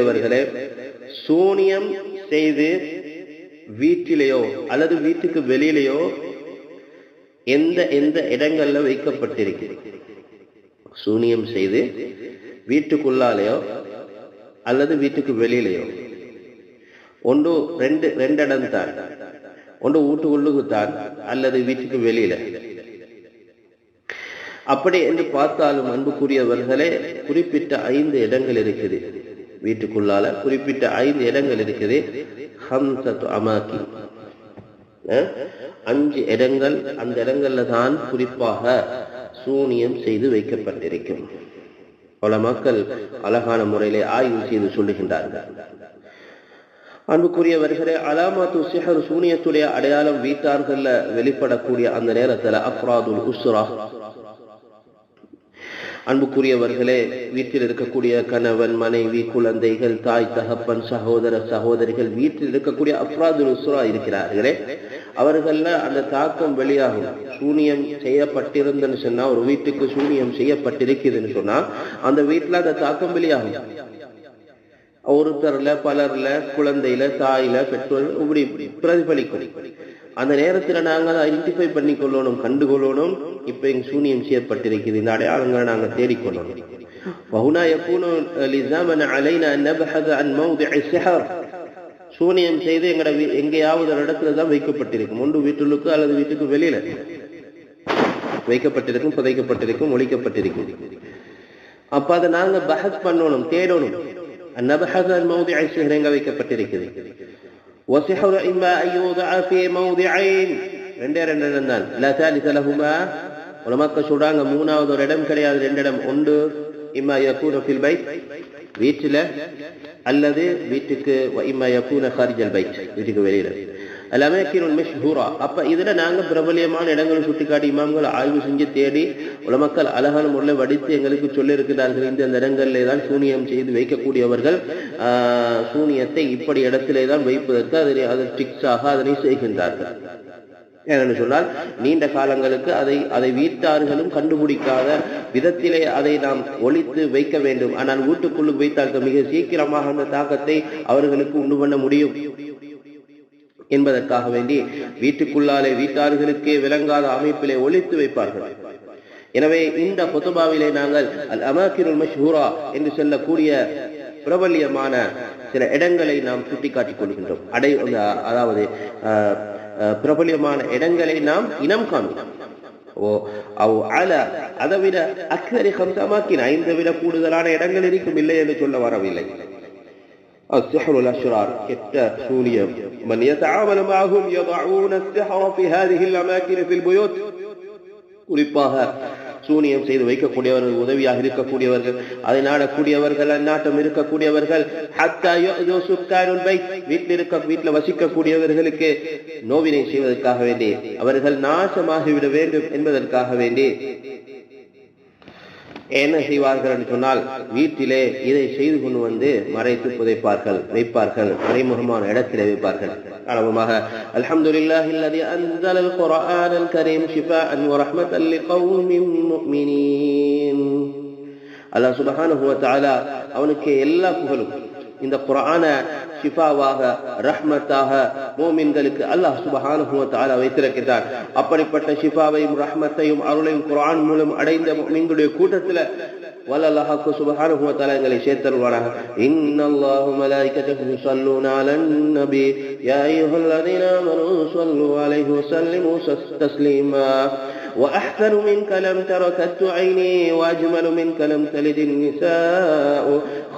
அவர்களே, சூனியம் செய்து வீட்டிலேயோ அல்லது வீட்டுக்கு வெளியிலேயோ எந்த எந்த இடங்கள்ல வைக்கப்பட்டிருக்கிறது, சூனியம் செய்து வீட்டுக்குள்ளாலேயோ அல்லது வீட்டுக்கு வெளியிலேயோ, ஒன்று ரெண்டு இடம் தான், ஒன்று வீட்டுக்குள்ளுக்கு தான் அல்லது வீட்டுக்கு வெளியில. அப்படி என்று பார்த்தாலும் அன்புக்குரியவர்களே, குறிப்பிட்ட 5 இடங்கள் இருக்குது. வீட்டுக்குள்ளால குறிப்பிட்ட 5 இடங்கள் இருக்குது. 5 அமாக்கி, 5 இடங்கள். அந்த இடங்கள்ல தான் குறிப்பாக சூனியம் செய்து வைக்கப்பட்டிருக்கும். பல மக்கள் அழகான முறையிலே ஆய்வு செய்து சொல்லுகின்றார்கள். அன்புக்குரியவர்களே, அலாமாத்து சிஹர், சூனியத்துடைய அடையாளம் வீட்டார்கள்ல வெளிப்படக்கூடிய அந்த நேரத்துல அஃப்ராதுல் உஸ்ரா, அன்புக்குரியவர்களே, வீட்டில் இருக்கக்கூடிய கணவன், மனைவி, குழந்தைகள், தாய் தகப்பன், சகோதர சகோதரிகள், வீட்டில் இருக்கக்கூடிய அஃப்ராதுல் உஸ்ரா இருக்கிறார்களே, அவர்கள்ல அந்த தாக்கம் வெளியாகும். சூனியம் செய்யப்பட்டிருந்தன்னு சொன்னா, ஒரு வீட்டுக்கு சூனியம் செய்யப்பட்டிருக்குதுன்னு சொன்னா அந்த வீட்டுல அந்த தாக்கம் வெளியாகும். ஒருத்தர்ல, பலர்ல, குழந்தையில, தாயில, பெற்றோர், இப்படி பிரதிபலிக்கும். அந்த நேரத்துல நாங்கள் ஐடென்டிஃபை பண்ணி கொள்ளணும், கண்டுகொள்ளணும். இப்ப எங்க சூனியம் செய்யப்பட்டிருக்குது, இந்த அடையாளங்களை நாங்க தேடிக்கொள்ளணும். சூனியம் செய்து எங்கட எங்கேயாவது ஒரு இடத்துல தான் வைக்கப்பட்டிருக்கும். ஒன்று வீட்டுக்கு அல்லது வீட்டுக்கு வெளியில வைக்கப்பட்டிருக்கும், புதைக்கப்பட்டிருக்கும், ஒழிக்கப்பட்டிருக்கும். அப்ப அதை நாங்க பஹஸ் பண்ணணும், தேடணும். النبحث عن موضع السحر எங்க வைக்கப்பட்டிருக்குது. وسحر إما أن يوضع في موضعين, ரெண்டே தான். لا ثالث لهما, உலமாக்கள் சொல்றாங்க மூணாவது ஒரு இடம் கிடையாது, 2 இடம். ஒன்று إما يكون في البيت, வீட்டில, அல்லது வீட்டுக்கு وإما يكون خارج البيت, வீட்டுக்கு வெளியில. அல்-அமாக்கினுல் மஷ்ஹூரா. அப்ப இதுல நாங்க பிரபலியமான இடங்களை சுட்டிக்காட்டி இமாம்கள் ஆய்வு செஞ்சு தேடி உலமக்கள் அழகான முறையில் வடித்து எங்களுக்கு சொல்லி இருக்கிறார்கள். இந்த இடங்களிலே தான் சூனியம் செய்து வைக்கக்கூடியவர்கள் சூனியத்தை இப்படி இடத்திலே தான் வைப்பதற்கு அதை டிக்ஸாக அதனை செய்கின்றார்கள். ஏனென்று சொன்னால், நீண்ட காலங்களுக்கு அதை வீட்டார்களும் கண்டுபிடிக்காத விதத்திலே அதை நாம் ஒழித்து வைக்க வேண்டும். ஆனால் வீட்டுக்குள்ளு வைத்தால் மிக சீக்கிரமாக அந்த தாக்கத்தை அவர்களுக்கு உண்டு பண்ண முடியும் என்பதற்காக வேண்டி வீட்டுக்குள்ளாலே வீட்டார்களுக்கே விளங்காத அமைப்பிலே ஒழித்து வைப்பார்கள். எனவே இந்த குதுபாவிலே நாங்கள் அல்-அமாக்கினுல் மஷ்ஹூரா என்று சொல்லக்கூடிய பிரபல்யமான சில இடங்களை நாம் சுட்டிக்காட்டிக் கொள்கின்றோம். அதாவது பிரபல்யமான இடங்களை நாம் இனம் காண்கிறோம். அதை விட அக்ஸரி 5 அமாக்கின், 5 விட கூடுதலான இடங்கள் இருக்கும், இல்லை என்று சொல்ல வரவில்லை. السحر الأشرار, كت سونيم من يتعامل معهم يضعون السحر في هذه الأماكن في البيوت. குறிப்பாக சூனியம் செய்து வைக்கக்கூடியவர்கள், உதவியாக இருக்கக்கூடியவர்கள், அதை நாடக்கூடியவர்கள், அந்நாட்டம் இருக்கக்கூடியவர்கள், வீட்டில் வசிக்கக்கூடியவர்களுக்கு நோவினை செய்வதற்காக வேண்டி, அவர்கள் நாசமாகிவிட வேண்டும் என்பதற்காக வேண்டி என்ன செய்வார்கள் என்று சொன்னால், வீட்டிலே இதை செய்து கொண்டு வந்து மறைத்து புதைப்பார்கள், வைப்பார்கள், மறைமுகமான இடத்திலே வைப்பார்கள். அளவுமாக அல்ஹம்துலில்லாஹி அல்லதி அன்ஸலல் குர்ஆனல் கரீம் ஷிஃபாஅன் வ ரஹ்மத்தல் லிகௌமின் முஃமினீன். அல்லாஹ் சுப்ஹானஹு வ தஆலா, அவனுக்கு எல்லா புகழும். இந்த குர்ஆன ஷிஃபாவாக, ரஹ்மத்தாக மூமின்களுக்கு அல்லாஹ் சுப்ஹானஹு வ தஆலா வைத்திருக்கிறார். அப்படிப்பட்ட ஷிஃபாவையும் ரஹ்மத்தையும் அருளையும் குர்ஆன் மூலம் அடைந்த மூமின்களுடைய கூட்டத்தில் வல்லல்லாஹு சுப்ஹானஹு வ தஆலா எங்களை சேர்த்தருள்வானாக. இன்னல்லாஹு மலாயிகத்தஹு யுஸல்லூன அலன் நபி யா அய்யுஹல்லதீன ஆமனூ ஸல்லூ அலைஹி வ ஸல்லிமூ தஸ்லீமா. وأحسن منك لم تر كدت عيني وأجمل منك لم تلد النساء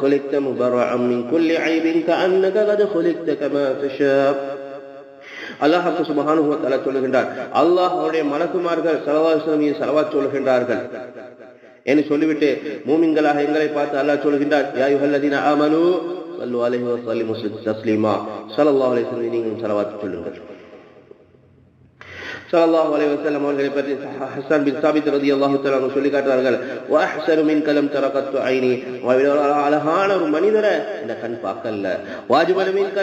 خلقت مبرعا من كل عيب كأنك قد خلقت كما تشاء. அல்லாஹ் சுப்ஹானஹு வ தஆலா சொல்லுகின்றார், அல்லாஹ்வுடைய மலக்குமார்கள் ஸல்லல்லாஹு அலைஹி வஸல்லம் ஸலவாத் சொல்லுகின்றார்கள் என்று சொல்லிவிட்டு மூமின்களாக எங்களை பார்த்து அல்லாஹ் சொல்லுகின்றார், யா அய்யுஹல்லதீன ஆமனூ ஸல்லூ அலைஹி வ ஸல்லிமூ தஸ்லீமா. ஸல்லல்லாஹு அலைஹி வஸல்லம் நீங்கள் ஸலவாத் சொல்லுங்கள். ஸல்லல்லாஹு அலைஹி வஸல்லம் அவர்களை பற்றி ஹஸ்ஸான் பின் சாபித் ரலியல்லாஹு தஆலா அன்ஹு சொல்லி காட்டுவார்கள், வஅஹ்ஸனு மின்க லம் தர கத்து ஐனி, அழகான ஒரு மனிதரை இந்த கண் பார்க்கல. வாஜிபலு மின்க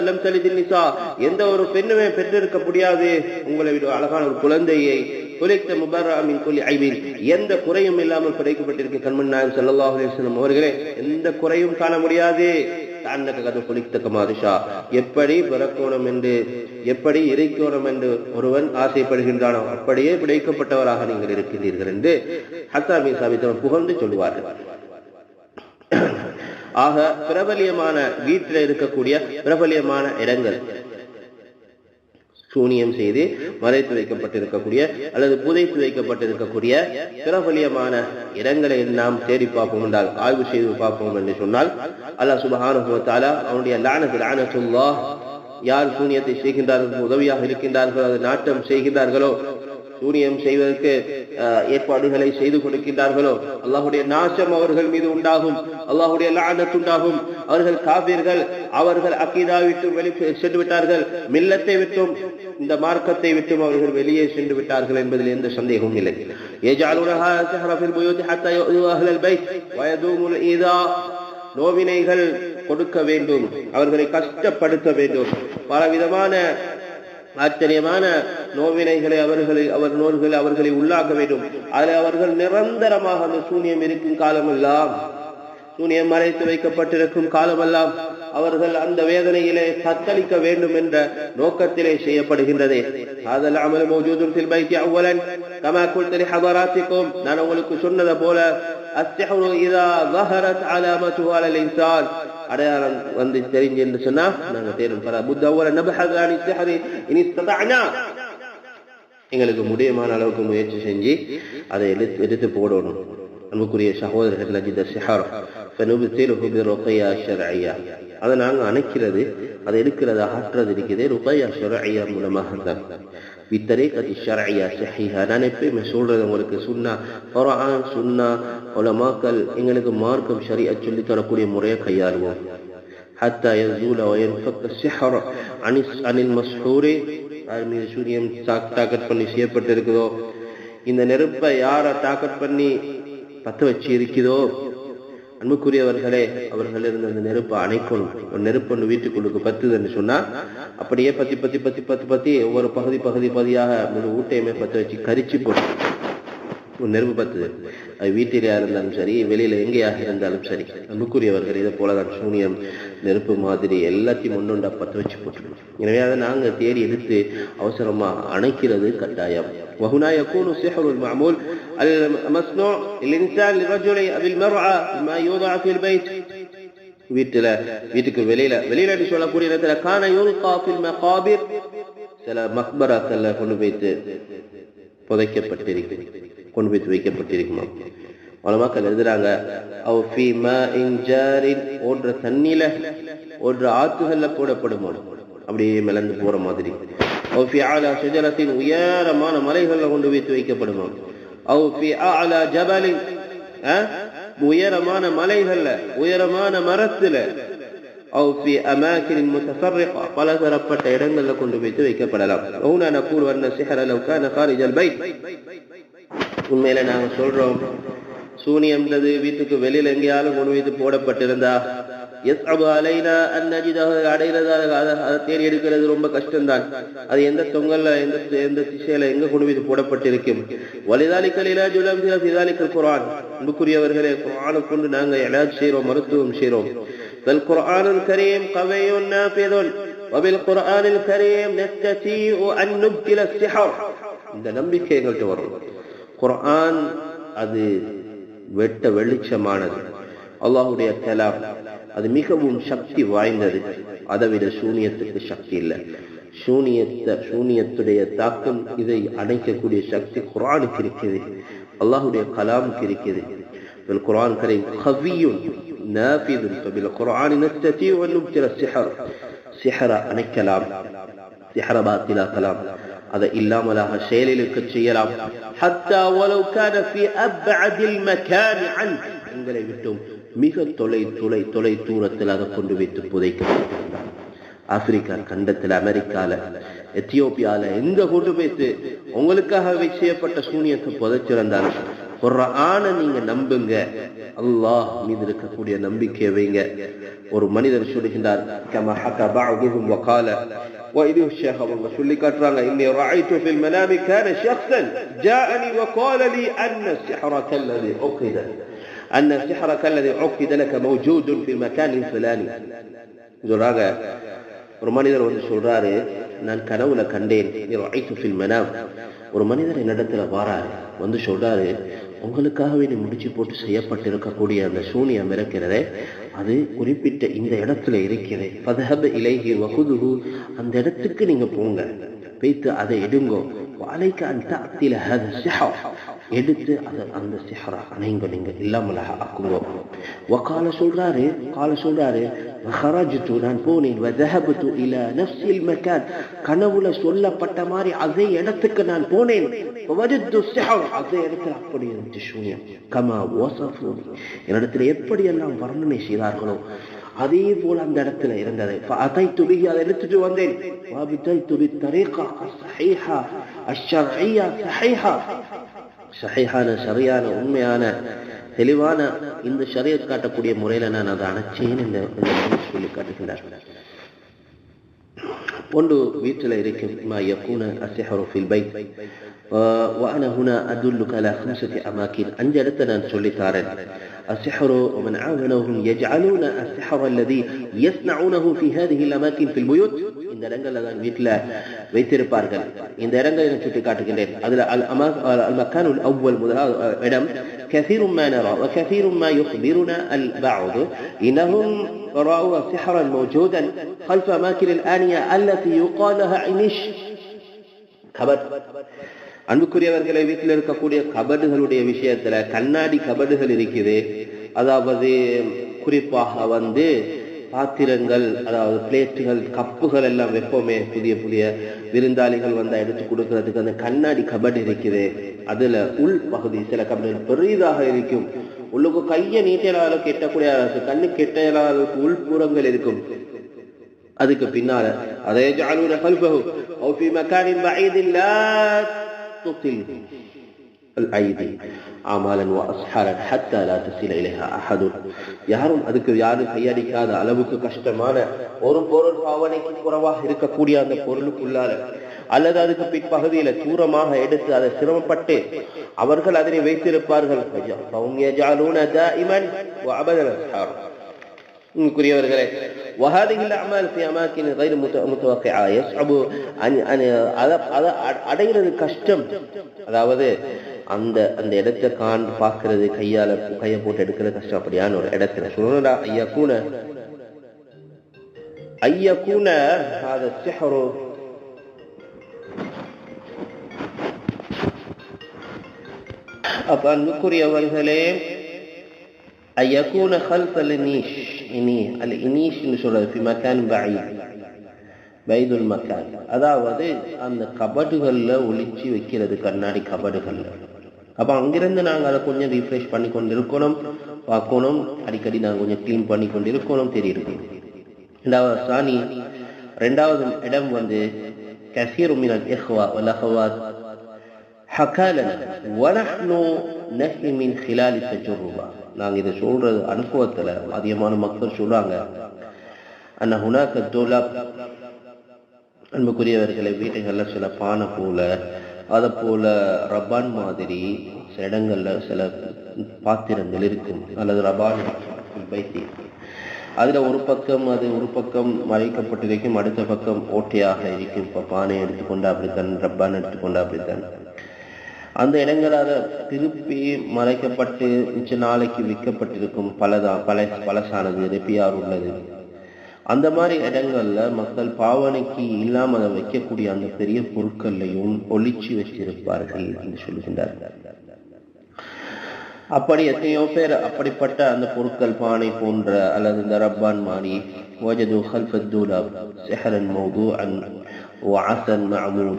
லம் தலிதின் நிசா, எந்த ஒரு பெண்ணுமே பெற்றெடுக்க முடியாது உங்களை விட அழகான ஒரு குழந்தையை குலிக்த முபர்ரஅ மின் குல்லி ஐபின், எந்த குறையும் இல்லாமல் படைக்கப்பட்டிருக்க கண்மணி நாயகம் ஸல்லல்லாஹு அலைஹி வஸல்லம் அவர்களே, எந்த குறையும் காண முடியாது. எப்படி பிறக்கணும் என்று, எப்படி இறைக்கணும் என்று ஒருவன் ஆசைப்படுகின்றானோ அப்படியே பிழைக்கப்பட்டவராக நீங்கள் இருக்கின்றீர்கள் என்று ஹஸ்ஸான் பின் சாபித் புகழ்ந்து சொல்லுவார்கள். ஆக பிரபலியமான வீட்டில் இருக்கக்கூடிய பிரபலியமான இடங்கள், சூனியம் செய்து மறைத்து வைக்கப்பட்டிருக்கக்கூடிய அல்லது புதைத்து வைக்கப்பட்டிருக்கக்கூடிய பிரபலியமான இடங்களை நாம் தேடி பார்ப்போம் என்றால், ஆய்வு செய்து பார்ப்போம் என்று சொன்னால், அல்லாஹ் சுப்ஹானஹு வ தஆலா அவனுடைய லஅனத்துல்லாஹ், யார் சூனியத்தை செய்கின்றார்கள், உதவியாக இருக்கின்றார்களோ, அது நாட்டம் செய்கின்றார்களோ, சூனியம் செய்வதற்கு ஏற்பாடுகளை செய்து கொடுக்கின்றார்களோ, அல்லாஹ்வுடைய நாசம் அவர்கள் மீது உண்டாகும், அல்லாஹ்வுடைய லஅனத் உண்டாகும். அவர்கள் காஃபிர்கள், அவர்கள் அகீதா விட்டு வெளியே சென்று விட்டார்கள், மில்லத்தை விட்டும் இந்த மார்க்கத்தை விட்டும் அவர்கள் வெளியே சென்று விட்டார்கள் என்பதில் எந்த சந்தேகமும் இல்லை. யஜஅலுனஹா ஸஹர ஃபில் புயூத் ஹத்தா யுது அஹ்லல் பைத் வ யதுமுல் ஈதா, நோவினைகள் கொடுக்க வேண்டும், அவர்களை கஷ்டப்படுத்த வேண்டும், பலவிதமான ஆச்சரியமான நோவினைகளை அவர்களை உள்ளாக்க வேண்டும். அதில் அவர்கள் நிரந்தரமாக அந்த சூனியம் இருக்கும் காலமெல்லாம், சூனியம் மறைத்து வைக்கப்பட்டிருக்கும் காலமெல்லாம் அவர்கள் அந்த வேதனையிலே தத்தளிக்க வேண்டும் என்ற நோக்கத்திலே செய்யப்படுகின்றது. ஹாதல் அமல் மௌஜூதுன் ஃபில் பைத்தி அவ்வலன் கமா குல்து லிஹதராத்திக்கும், நான் உங்களுக்கு சொன்னது போல அஸ்ஸிஹ்ரு இதா ظهرت علامته على الانسان, அடையாளம் வந்து தெரிஞ்சு என்று சொன்னா நாங்க தேடும் பல புத்தவர நபஹதானி சிஹ்ரி இன் இஸ்ததஅனா, எங்களுக்கு முடியுமான அளவுக்கு முயற்சி செஞ்சு அதை எடுத்து போடணும். அன்புக்குரிய சகோதரர்கள், நஜித சிஹர் ஃபனுப்திலுஹு பிருக்யா ஷர்இய்யா, அதை நாங்க அணைக்கிறது, அதை எடுக்கிறது, அகற்றது இருக்குது ருக்யா ஷர்இய்யா மூலமாக தான். பித்தரீகத்தி ஷர்இய்யா ஸஹீஹா, நான் எப்பயுமே சொல்றது உங்களுக்கு, சுன்னா குர்ஆன் சுன்னா உலமாக்கள் எங்களுக்கு மார்க்கம் ஷரீஅத் சொல்லி தரக்கூடிய முறையை கையாளுவோம். ஹத்தா யஸூல வ யன்ஃபக்க ஸிஹர் அனில் மஸ்ஹூரி, மீது சூனியம் டாக்கெட் பண்ணி செய்யப்பட்டிருக்குதோ, இந்த நெருப்பை யார டாக்கெட் பண்ணி பத்த வச்சு இருக்குதோ, அன்புக்குரியவர்களே, அவர்கள் இருந்த அந்த நெருப்பை அணைக்கணும். ஒரு நெருப்பு ஒன்று வீட்டுக்குள்ளுக்கு பத்துதுன்னு சொன்னா அப்படியே பத்தி ஒவ்வொரு பகுதியாக ஒரு ஊட்டையுமே பத்த வச்சு கரிச்சு போட்டு ஒரு நெருப்பு பத்துது. அது வீட்டிலேயா இருந்தாலும் சரி, வெளியில எங்கேயாக இருந்தாலும் சரி. அன்புக்குரியவர்கள், இதை போலதான் சூனியம் நெருப்பு மாதிரி எல்லாத்தையும் ஒன்னொண்டா பத்த வச்சு போட்டுருவோம். எனவே அதை நாங்க தேடி எடுத்து அவசரமா அணைக்கிறது கட்டாயம். وهنا يكون سحر المعمول المصنوع للإنسان للرجل بالمرعى ما يوضع في البيت, வீட்டுக்கு வெளியில சொல்லக்கூடிய இடத்துல கான யுல்கா ஃபில் மகாபிர், சில மக்பராக்கள்ல கொண்டு போய்த்து புதைக்கப்பட்டிருக்கு, கொண்டு போய்த்து வைக்கப்பட்டிருக்குமா. உலமாக்கள் எழுதுறாங்க, அவ் ஃபீ மாஇன் ஜாரின், ஓடுற தண்ணியில ஓடுற ஆத்துகள்ல போடப்படுமோ, அப்படியே மிளந்து போற மாதிரி. அவ் ஃபீ அலா ஷஜரத்தின், உயரமான மலைகள்ல கொண்டு வைத்து வைக்கப்படுமோ. அவ் ஃபீ அலா ஜபலின், உயரமான மலைகள்ல உயரமான மரத்துல. அவ் ஃபீ அமாகின் முத்தஃபர்ரிகா, பலதரப்பட்ட இடங்கள்ல கொண்டு வைத்து வைக்கப்படலாம். ஹுனா நகூல் அன்ன ஸிஹ்ர லவ் கான காரிஜல் பைத், உண்மையில நாங்க சொல்றோம், சூனியம்ன்றது வீட்டுக்கு வெளியில எங்கேயாலும் கொண்டு வைத்து போடப்பட்டிருந்தா யஸ்அபு அலைனா அன் நஜிதஹு, அதை தேடி எடுக்கிறது ரொம்ப கஷ்டம்தான். அது எந்த தொங்கல்ல எந்த திசையில எங்க கொண்டு வைத்து போடப்பட்டிருக்கும். வலிதாலிக இலாஜு லம்ஸில ஃபீ ஸாலிகல் குர்ஆன், அன்புக்குரியவர்களே, குர்ஆனை கொண்டு நாங்க இலாஜ் செய்றோம், மருத்துவம் செய்றோம். வல் குர்ஆனுல் கரீம் கவியுன் நாஃபிதுன் வபில் குர்ஆனில் கரீம் நஸ்ததீஉ அன் நுப்தில ஸிஹர், இந்த நம்பிக்கை எங்கள்கிட்ட வரும். குர்ஆன் அது வெட்ட வெளிச்சமானது, அல்லாஹ்வுடைய கலாம், அது மிகவும் சக்தி வாய்ந்தது. அதை விட சூனியத்துக்கு சக்தி இல்லை. சூனியத்துடைய தாக்கம், இதை அணைக்கக்கூடிய சக்தி குர்ஆனுக்கு இருக்குது, அல்லாஹ்வுடைய கலாமுக்கு இருக்குது. குர்ஆன் கரீம் கவியுன் நாஃபிதுன் வபில் குர்ஆனி நஸ்ததீஉ அன் நுப்தில ஸிஹர், ஸிஹ்ர அணைக்கலாம், ஸிஹ்ர பாத்திலாக்கலாம், அதை இல்லாமலாக செயலிலுக்கு செய்யலாம். ஹத்தா வலவ் கான ஃபீ அப்அதில் மகான் அன், உங்களை விட்டும் மிக தொலை தூரத்தில் அதை கொண்டு வைத்து புதைக்கலாம். ஆப்பிரிக்கா கண்டத்தில், அமெரிக்கால, எத்தியோப்பியால எங்க கொண்டு வைத்து உங்களுக்காக செய்யப்பட்ட சூனியத்தை புதைச்சிருந்தாலும் குர்ஆனை நீங்க நம்புங்க, அல்லாஹ் மீது இருக்கக்கூடிய நம்பிக்கை வைங்க. ஒரு மனிதர் சொல்லுகின்றார், கமா ஹக்கா பஅதுஹும் வகால وإذ الشيخ الله சொல்லி காட்டுறாங்க, إني رأيت في المنام كان شخصا جاءني وقال لي أن سحرك الذي عقد لك موجود في المكان الفلاني. சொல்றாங்க, ஒரு மனிதர் வந்து சொல்றாரு, நான் கனவுல கண்டேன், رأيت في المنام. ஒரு மனிதர் என்னிடத்துல வாராரு, வந்து சொல்றாரு, உங்களுக்காகவே நீ முடிச்சு போட்டு செய்யப்பட்டிருக்கக்கூடிய அந்த சூனியம் இருக்கிறதே, அது குறிப்பிட்ட இந்த இடத்துல இருக்கிறது. ஃபதஹப இலைஹி வஹுதுஹு, அந்த இடத்துக்கு நீங்க போங்க, போய்த்து அதை எடுங்கோ. வலைக அன் தஅத்தில ஹதா ஸிஹர், எடுத்து அதை அந்த சிஹரா அணைங்க, நீங்க இல்லாமல் ஆக்குங்கோ. வகால சொல்றாரு, خرجت, நான் போனேன், وذهبت الى نفس المكان, கனவுல சொல்லப்பட்ட மாதிரி அதே இடத்துக்கு நான் போனேன். ووجدت السحر, அதே இடத்துல அப்படி இருந்துச்சு சூனியம். كما وصفوني, என்னிடத்துல எப்படி எல்லாம் வர்ணனை செய்தார்களோ அதே போல அந்த இடத்துல இருந்தது. فأتيت به, அதை எடுத்துட்டு வந்தேன். وابتدأت بالطريقة الصحيحة الشرعية صحيحة, சஹீஹான சரியான உண்மையான தெளிவான இந்த ஷரியத் காட்டக்கூடிய முறையில நான் அதை அணைச்சேன் என்று சொல்லி காட்டுகின்றார். ஒன்று வீட்டில் இருக்கும், ما يكون السحر في البيت وأنا هنا أدلك على 5 أماكن. 5 இடத்தை நான் சொல்லித்தாரேன். السحر ومن عاونهم يجعلون السحر الذي يصنعونه في هذه الأماكن في البيوت. இந்த இடங்கள்ல தான் வீட்டில் வைத்திருப்பார்கள். இந்த இடங்களை நான் சுட்டி காட்டுகின்றேன். அதில் المكان الأول, முதலாவது இடம், كثير ما نرى وكثير ما يخبرنا البعض إنهم رأوا سحرا موجودا خلف أماكن الآنية التي يقال لها عمش. கபட், அன்புக்குரியவர்களை, வீட்டில் இருக்கக்கூடிய கபடுகளுடைய விஷயத்துல கண்ணாடி கபடுகள் இருக்குது. அதாவது குறிப்பாக வந்து பாத்திரங்கள், அதாவது பிளேட்டுகள், கப்புகள் எல்லாம் வைப்போமே, புதிய புதிய விருந்தாளிகள் வந்தா எடுத்து கொடுக்கறதுக்கு அந்த கண்ணாடி கபடு இருக்குது. அதுல உள் பகுதி சில கபடுகள் பெரிதாக இருக்கும். உள்ளுக்கு கையை நீட்டிய அளவுக்கு எட்டக்கூடிய அளவுக்கு, கண்ணு கெட்ட அளவுக்கு உள்புறங்கள் இருக்கும். அதுக்கு பின்னால அதை يجعلون خلفه أو في مكان بعيد لا تطل الأيدي أعمالا وأسحارا حتى لا تصل إليها أحد. யாரும் அதுக்கு யாரும் கையடிக்காத அளவுக்கு கஷ்டமான ஒரு பொருள் பாவனைக்கு குறைவாக இருக்கக்கூடிய அந்த பொருளுக்குள்ளால அல்லது அதுக்கு பிற்பகுதியில தூரமாக எடுத்து அதை சிரமப்பட்டு அவர்கள் அதனை வைத்திருப்பார்கள். குறியவர்களே, وهذه الأعمال في أماكن غير متوقعة يصعب أن அடைகிறது கஷ்டம். அதாவது அந்த அந்த இடத்தை பார்க்கறது, கையை போட்டு எடுக்கிறது கஷ்டம். அப்படியான ஒரு இடத்துல சொல்லணும்டா, ஐயக்கூன هذا السحر அப்ப அன்புக்குரியவர்களே, ஐயக்கூன خلف النيش, النيش என்று சொல்றது في مكان بعيد بعيد المكان, அதாவது அந்த கபடுகள்ல ஒளிச்சு வைக்கிறது, கண்ணாடி கபடுகள்ல. அப்ப அங்கிருந்து நாங்கள் அதை கொஞ்சம் ரீஃப்ரெஷ் பண்ணி கொண்டு இருக்கணும், பார்க்கணும், அடிக்கடி நாங்கள் கொஞ்சம் கிளீன் பண்ணி கொண்டு இருக்கணும், தெரியும். ரெண்டாவது இடம் வந்து كثير من الإخوة والأخوات حكى لنا ونحن نحكي من خلال التجربة. நாங்கள் இதை சொல்றது அனுபவத்துல அதிகமான மக்கள் சொல்றாங்க, அண்ணா ஹுனாக்க தோலாப், அன்புக்குரியவர்களை, வீட்டுகள்ல சில பானை போல, அதை போல ரப்பான் மாதிரி சில இடங்கள்ல சில பாத்திரங்கள் இருக்கும், அல்லது ரபான் வைத்தி, அதுல ஒரு பக்கம் மறைக்கப்பட்டிருக்கும், அடுத்த பக்கம் ஓட்டையாக இருக்கும். இப்ப பானை எடுத்துக்கொண்டா அப்படித்தான், ரப்பான் எடுத்துக்கொண்டா அப்படித்தான். அந்த இடங்களால திருப்பி மறைக்கப்பட்டு மிச்ச நாளைக்கு விற்கப்பட்டிருக்கும், பழசானது, ரெப்பியார் உள்ளது. அந்த மாதிரி இடங்கள்ல மக்கள் பாவனைக்கு இல்லாம அதை வைக்கக்கூடிய அந்த பெரிய பொருட்களையும் ஒளிச்சு வச்சிருப்பார்கள் என்று சொல்லுகின்றார்கள். அப்படி எத்தனையோ பேர் அப்படிப்பட்ட அந்த பொருட்கள், பானை போன்ற அல்லது இந்த ரப்பான் மாதிரி, وجدوا خلف الدولاب سحرا موضوعا وعسا معمول,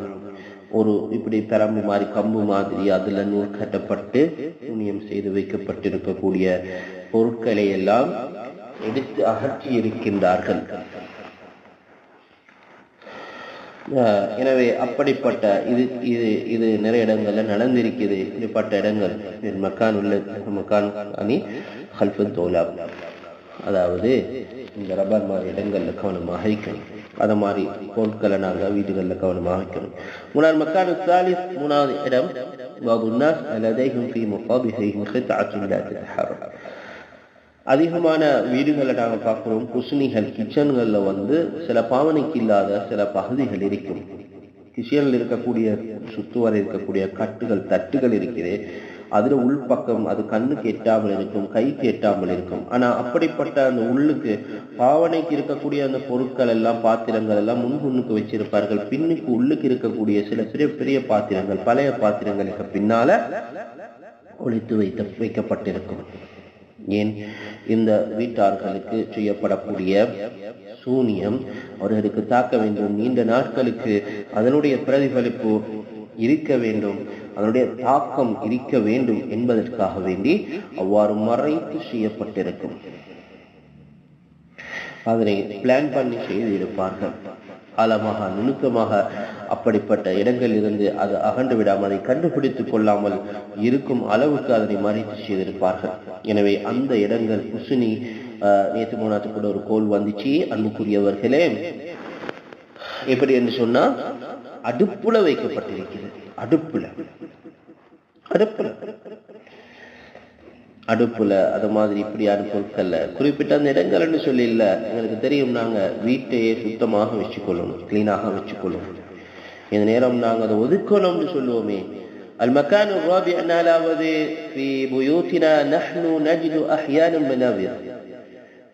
ஒரு இப்படி பெரம்பு மாதிரி, கம்பு மாதிரி, அதுல நூல் கட்டப்பட்டு புண்ணியம் செய்து வைக்கப்பட்டிருக்கக்கூடிய பொருட்களை எல்லாம் எடுத்து அகற்றி இருக்கின்றார்கள். எனவே அப்படிப்பட்ட இது இது இது நிறைய இடங்கள்ல நடந்திருக்குது. இப்படிப்பட்ட இடங்கள் மக்கான் உள்ள மக்கான் அணி ஹல்ஃபு தௌலா, அதாவது இந்த ரப்பர் மாதிரி இடங்கள்ல கவனமாக இருக்கணும். அத மாதிரி பொருட்களை நாங்கள் வீடுகள்ல கவனமாக வைக்கணும். மூணாவது மக்கான் சாலிஸ், மூணாவது இடம் பாபுன்னாஸ் லதைஹும் ஃபீ முகாபிஹிஹிம் கித்அத்துன் லா தத்ஹர்ரக். அதிகமான வீடுகளை நாங்கள் பார்க்கிறோம், குஸ்னிகள் கிச்சன்கள்ல சில பாவனைக்கு இல்லாத சில பகுதிகள் இருக்கும். கிச்சனில் இருக்கக்கூடிய சுத்துவரை இருக்கக்கூடிய கட்டுகள் தட்டுகள் இருக்கிறது, அதுல உள்பக்கம் அது கண்ணுக்கு எட்டாமல் இருக்கும், கைக்கு எட்டாமல் இருக்கும். ஆனா அப்படிப்பட்ட அந்த உள்ளுக்கு பாவனைக்கு இருக்கக்கூடிய அந்த பொருட்கள் எல்லாம் பாத்திரங்கள் எல்லாம் முன்னுக்கு வச்சிருப்பார்கள். பின்னுக்கு உள்ளுக்கு இருக்கக்கூடிய சில பெரிய பெரிய பாத்திரங்கள், பழைய பாத்திரங்களுக்கு பின்னால ஒளித்து வைக்கப்பட்டிருக்கும். ஏன்? இந்த வீட்டார்களுக்கு செய்யப்படக்கூடிய சூனியம் அவர்களுக்கு தாக்க வேண்டும், நீண்ட நாட்களுக்கு அதனுடைய பிரதிபலிப்பு இருக்க வேண்டும், அதனுடைய தாக்கம் இருக்க வேண்டும் என்பதற்காக வேண்டி அவ்வாறு மறைத்து செய்யப்பட்டிருக்கும். அதனை பிளான் பண்ணி செய்து இருப்பார்கள். ஆழமாக நுணுக்கமாக அப்படிப்பட்ட இடங்களில் இருந்து அது அகன்று விடாமல் அதை கண்டுபிடித்துக் கொள்ளாமல் இருக்கும் அளவுக்கு அதனை மறைத்து செய்திருப்பார்கள். எனவே அந்த இடங்கள் குசுனி நேற்று மூணாத்து கூட ஒரு கோல் வந்துச்சு. அன்புக்குரியவர்களே, எப்படி என்று சொன்னா அடுப்புல வைக்கப்பட்டிருக்கிறது. அடுப்புல அது மாதிரி இப்படியான பொருட்கள்ல குறிப்பிட்ட அந்த இடங்கள்னு சொல்லி இல்ல, எங்களுக்கு தெரியும். நாங்க வீட்டையே சுத்தமாக வச்சுக்கொள்ளணும், கிளீனாக வச்சுக்கொள்ளணும். இந்த நேரம் நாங்க அதை ஒதுக்கணும்னு சொல்லுவோமே. المكان الرابع نالاவது في بيوتنا نحن نجد احيانا منابر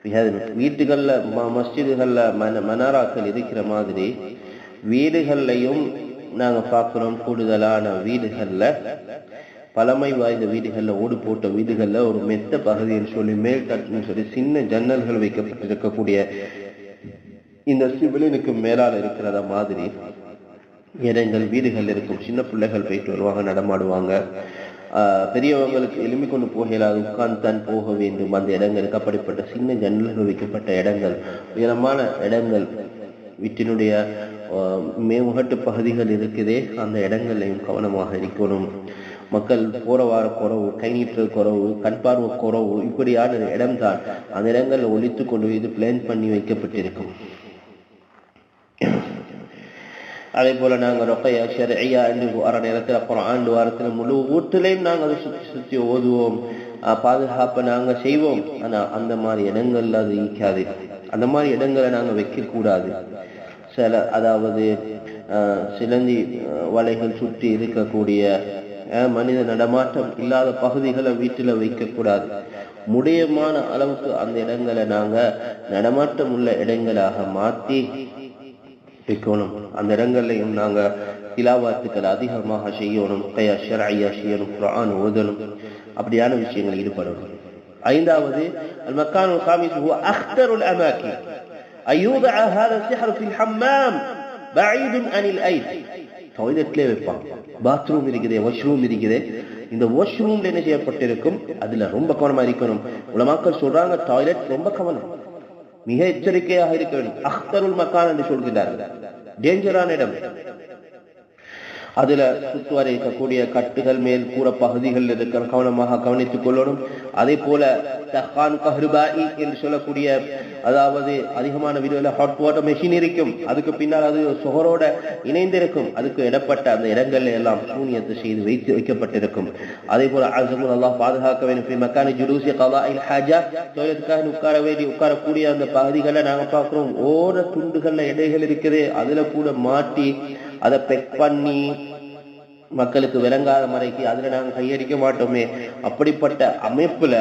في هذا. வீட்டுகள்ல மஸ்ஜிதுகள்ல மனாராக்கள் இருக்கிற மாதிரி வீடுகள்லையும் நாங்க பார்க்கிறோம். கூடுதலான வீடுகள்ல, பழமை வாய்ந்த வீடுகள்ல, ஓடு போட்ட வீடுகள்ல ஒரு மெத்த பகுதின்னு சொல்லி மேல் தட்டுன்னு சொல்லி சின்ன ஜன்னல்கள் வைக்கப்பட்டிருக்கக்கூடிய இந்த சிவிலினுக்கு மேலால் இருக்கிறத மாதிரி இடங்கள் வீடுகள் இருக்கும். சின்ன பிள்ளைகள் போயிட்டு வருவாங்க, நடமாடுவாங்க. பெரியவங்களுக்கு எலும்பி கொண்டு போகலாது, உட்கார்ந்து தான் போக வேண்டும் அந்த இடங்களுக்கு. அப்படிப்பட்ட சின்ன ஜன்னல்கள் வைக்கப்பட்ட இடங்கள், உயரமான இடங்கள், வீட்டினுடைய மேமுகட்டு பகுதிகள் இருக்குதே, அந்த இடங்கள்லையும் கவனமாக இருக்கணும். மக்கள் போற வார குறவு, கை நீட்டுறது குறவு, கண் பார்வை குறவு, இப்படியான இடம்தான் அந்த இடங்கள்ல ஒழித்து கொண்டு இது பிளான் பண்ணி வைக்கப்பட்டிருக்கும். அதே போல நாங்கள் ரொக்கையா ஷர்இயா என்று வர நேரத்தில் குர்ஆன் வாரத்தில் முழு வீட்டிலையும் நாங்கள் அதை சுற்றி சுற்றி ஓதுவோம், பாதுகாப்பை நாங்கள் செய்வோம். ஆனா அந்த மாதிரி இடங்கள்ல அது ஈக்காது. அந்த மாதிரி இடங்களை நாங்கள் வைக்கக்கூடாது. அதாவது சிலந்தி வலைகள் சுற்றி இருக்கக்கூடிய மனித நடமாட்டம் இல்லாத பகுதிகளை வீட்டில் வைக்கக்கூடாது. முடியமான அளவுக்கு அந்த இடங்களை நாங்க நடமாட்டம் உள்ள இடங்களாக மாற்றி வைக்கணும். அந்த இடங்கள்லையும் நாங்க திலாவாத்துக்கள் அதிகமாக செய்யணும், ஷர்இயா செய்யணும், குர்ஆன் ஓதணும், அப்படியான விஷயங்கள் ஈடுபடணும். ஐந்தாவது المكان الخامس هو أخطر الأماكن أن يوضع هذا السحر في الحمام بعيد عن الأيد. டாய்லெட்லேயே வைப்பாங்க. பாத்ரூம் இருக்குது, வாஷ்ரூம் இருக்குது. இந்த வாஷ்ரூம்ல என்ன செய்யப்பட்டிருக்கும், அதுல ரொம்ப கவனமா இருக்கணும். உலமாக்கள் சொல்றாங்க டாய்லெட் ரொம்ப கவனம், மிக எச்சரிக்கையாக இருக்க வேண்டும். அக்தருல் மக்கான் என்று சொல்கிறார்கள், டேஞ்சரான இடம். அதுல சுற்றுவரை இருக்கக்கூடிய கட்டுகள், மேல் கூற பகுதிகள் இருக்க கவனமாக கவனித்துக் கொள்ளணும். அதே போல தஹான் கஹ்ருபாயி என்று சொல்லக்கூடிய, அதாவது அதிகமான வீடுகளில் ஹாட் வாட்டர் மெஷின் இருக்கும், அதுக்கு பின்னால் அது சுகரோட இணைந்திருக்கும். அதுக்கு இடப்பட்ட அந்த இடங்கள்ல எல்லாம் சூனியத்தை செய்து வைக்கப்பட்டிருக்கும். அதே போல அல்லாஹ் பாதுகாக்க வேண்டும். மக்கானி ஜுலூசி கலாஇல் ஹாஜா, தொழிலுக்காக உட்காரக்கூடிய அந்த பகுதிகளை நாங்க பார்க்கிறோம். ஓர துண்டுகள்ல இடைகள் இருக்குது, அதுல கூட மாட்டி அதை பெக் பண்ணி மக்களுக்கு விளங்காத முறைக்கு அதுல நாங்க கையடிக்க மாட்டோமே. அப்படிப்பட்ட அமைப்புல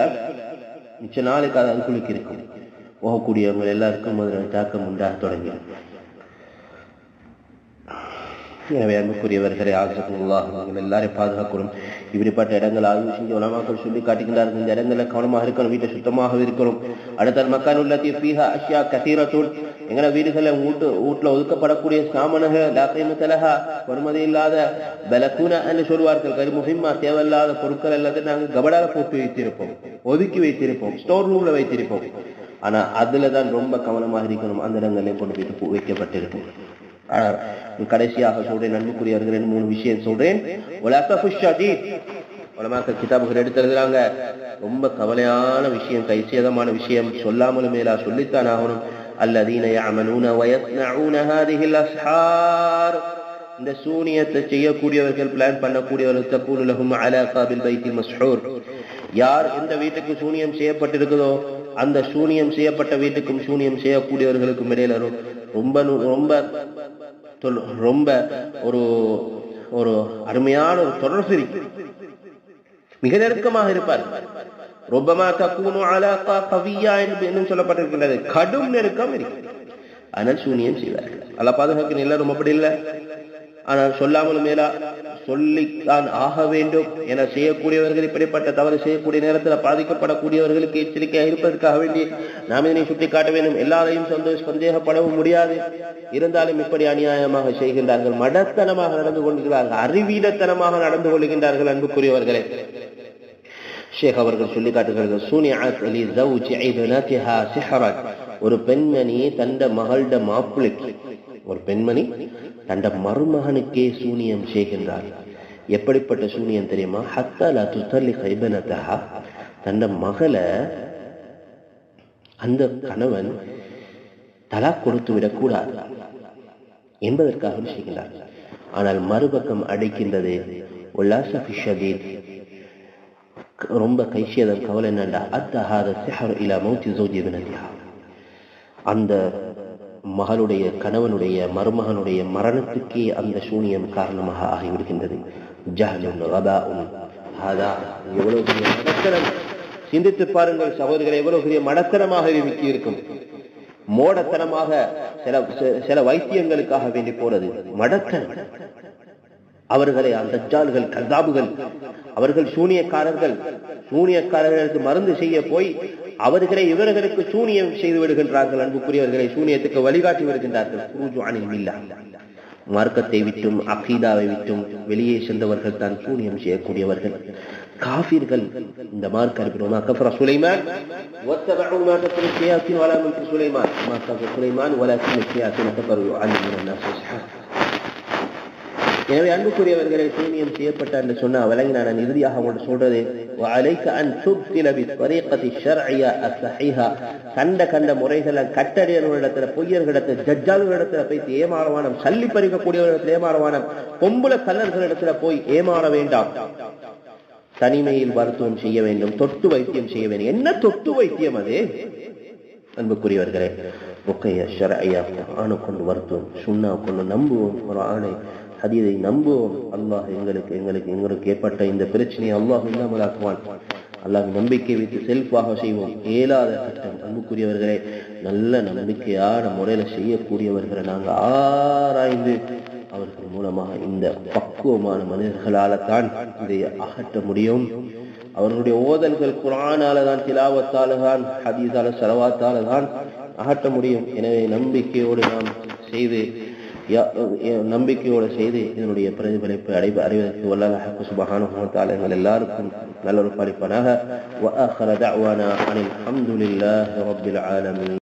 மிச்ச நாளுக்கு அது அதுக்குள்ளுக்கு இருக்கும். போகக்கூடியவங்க எல்லாருக்கும் அதில் தாக்கம் உண்டாக தொடங்கிடும். எனவே அன்புக்குரியவர்களை ஆசைக்குள்ளாக நீங்கள் எல்லாரையும் பாதுகாக்கணும். இப்படிப்பட்ட இடங்கள் ஆய்வு செஞ்சு உலமாக்கள் சொல்லி காட்டுகின்றார்கள். இந்த இடங்கள்ல கவனமாக இருக்கணும், வீட்டை சுத்தமாக இருக்கணும். அடுத்த மக்கான் உள்ளத்திய பீஹா அஷ்யா கசீரத்துன், எங்களை வீடுகளை வீட்டுல ஒதுக்கப்படக்கூடிய சாமனக லாக்கைமத்தலகா, பொறுமதி இல்லாத பலக்கூன என்று சொல்வார்கள். கருமுகிமா தேவையில்லாத பொருட்கள் எல்லாத்தையும் நாங்கள் கபடால போட்டு வைத்திருப்போம், ஒதுக்கி வைத்திருப்போம், ஸ்டோர் ரூம்ல வைத்திருப்போம். ஆனா அதுலதான் ரொம்ப கவனமாக இருக்கணும். அந்த இடங்களையும் கொண்டு போயிட்டு வைக்கப்பட்டிருக்கும். கடைசியாக சொல்றேன் அன்புக்குரியவர்கள் 3 விஷயம் சொல்றேன். உலமாக்கள் கிதாபுகள் எடுத்து எழுதுறாங்க, ரொம்ப கவலையான விஷயம், கைசேதமான விஷயம், சொல்லாமலும் மேலா சொல்லித்தான் ஆகணும். அல்லதீன யஅமலூன வயஸ்னஊன ஹாதிஹில் அஸ்ஹார், இந்த சூனியத்தை செய்யக்கூடியவர்கள், பிளான் பண்ணக்கூடியவர்கள், தகூனு லஹும் அலாகா பில் பைத்தில் மஸ்ஹூர், யார் எந்த வீட்டுக்கு சூனியம் செய்யப்பட்டிருக்குதோ அந்த சூனியம் செய்யப்பட்ட வீட்டுக்கும் சூனியம் செய்யக்கூடியவர்களுக்கும் இடையில ரொம்ப ரொம்ப ரொம்ப ஒரு அருமையான ஒரு தொடர்பு இருக்கு, மிக நெருக்கமாக இருப்பார். ரொம்பமா தக்கூனு அலாகா கவியா என்று சொல்லப்பட்டிருக்கின்றது, கடும் நெருக்கம் இருக்கு. ஆனால் சூனியம் செய்வார்கள். அல்லாஹ் பாதுகாக்க எல்லாரும் அப்படி இல்லை. ஆனால் சொல்லாமலும் மேலா சொல்லித்தான் ஆக வேண்டும் என செய்யக்கூடியவர்கள், இப்படிப்பட்ட தவறு செய்யக்கூடிய நேரத்தில் பாதிக்கப்படக்கூடியவர்களுக்கு எச்சரிக்கையாக இருப்பதற்காக வேண்டி நாம் இதனை சுட்டிக்காட்ட வேண்டும். எல்லாரையும் சந்தேகப்படவும் முடியாது. இருந்தாலும் இப்படி அநியாயமாக செய்கின்றார்கள், மடத்தனமாக நடந்து கொள்கிறார்கள், அறிவீனத்தனமாக நடந்து கொள்கின்றார்கள். அன்புக்குரியவர்களே, ஷேக் அவர்கள் சொல்லி காட்டுகிறார்கள், ஒரு பெண்மணி தண்ட மகள மாப்பிளைக்கு, ஒரு பெண்மணி தண்ட மருமகனுக்கே சூனியம் செய்கின்றார். எப்படிப்பட்ட சூனியம் தெரியுமா? ஹத்தா லா துஸல்லி கைபனதஹா, தண்ட மகளை அந்த கணவன் தலாக் கொடுத்து விடக்கூடாது என்பதற்காக செய்கின்றார். ஆனால் மறுபக்கம் அடைக்கின்றது உல்லாசஃபி ஷதீத், ரொம்ப கைசியதன் கவலை என்னண்டா, அத்தஹாத சிஹர் இலா மௌத்தி ஜௌஜி பினதிஹா, அந்த மகளுடைய கணவனுடைய மருமகனுடைய மரணத்துக்கே அந்த சூனியம் காரணமாக ஆகிவிடுகின்றது. ஜஹலுன் கபாஉன் ஹதா, எவ்வளவு பெரிய மடத்தனம்! சிந்தித்து பாருங்கள் சகோதரர்களை, எவ்வளவு பெரிய மடத்தனமாக இருக்கும். மோடத்தனமாக சில வைத்தியங்களுக்காக வேண்டி போறது மடத்தனம். அவர்களை அந்த தஜ்ஜால்கள், கஸாபுகள், அவர்கள் சூனியக்காரர்களுக்கு மருந்து செய்ய போய் அவர்களை இவர்களுக்கு சூனியம் செய்து விடுகின்றார்கள். அன்புக்குரியவர்களை, சூனியத்துக்கு வழிகாட்டி வருகின்றார்கள். மார்க்கத்தை விட்டும் அகீதாவை விட்டும் வெளியே சென்றவர்கள் தான் சூனியம் செய்யக்கூடியவர்கள், காஃபிர்கள். இந்த மார்க்க அறிவிக்கிறோமா? கஃபர சுலைமான் வத்தபஉ மா தத்லு ஷயாத்தீன் வலா முல்கு சுலைமான் மா கஃபர சுலைமான் வலாக்கின் ஷயாத்தீன் கஃபரு யுஅல்லிமுன الناس السحر. எனவே அன்புக்குரியவர்களை, சூனியம் செய்யப்பட்ட என்று சொன்ன வழங்கி நான் இறுதியாக உங்களுக்கு சொல்றது, கண்ட முறைகளை கட்டடியர்களிடத்துல, பொய்யர்களிடத்துல, ஜட்ஜால்களிடத்துல போய் ஏமாறவானம், சல்லி பறிக்கக்கூடியவர்களிடத்தில் ஏமாறவானம், பொம்புல கல்லர்களிடத்துல போய் ஏமாற வேண்டாம். தனிமையில் மருத்துவம் செய்ய வேண்டும், தொட்டு வைத்தியம் செய்ய வேண்டும். என்ன தொட்டு வைத்தியம் அது? அன்புக்குரியவர்களே, ருக்கையா ஷர்ஐயா, ஆணை கொண்டு மருத்துவம், சுண்ணா கொண்டு நம்புவோம், ஒரு ஆணை ஹதீஸை நம்புவோம். அல்லாஹ் எங்களுக்கு ஏற்பட்ட இந்த பிரச்சனையை அல்லாஹ் இல்லாமலாக்குவான். அல்லாஹ் நம்பிக்கை வைத்து செல்ஃபாக செய்வோம். ஏலாத கட்டம். அன்புக்குரியவர்களே, நல்ல நம்பிக்கையான முறையில செய்யக்கூடியவர்களை நாங்கள் ஆராய்ந்து அவர்கள் மூலமாக இந்த பக்குவமான மனிதர்களால தான் இதை அகற்ற முடியும். அவர்களுடைய ஓதல்கள் குர்ஆனால தான், திலாவத்தால தான், ஹதீஸால ஸலவாத்தால தான் அகற்ற முடியும். எனவே நம்பிக்கையோடு நாம் செய்து இதனுடைய பிரதிபலிப்பை அறிவதற்கு வல்லல்லாஹு சுப்ஹானஹு வ தஆலா எங்கள் எல்லாருக்கும் நல்ல ஒரு பரிப்பானாக. வ ஆகிரு தஅவானா அனில் ஹம்துலில்லாஹி ரப்பில் ஆலமீன்.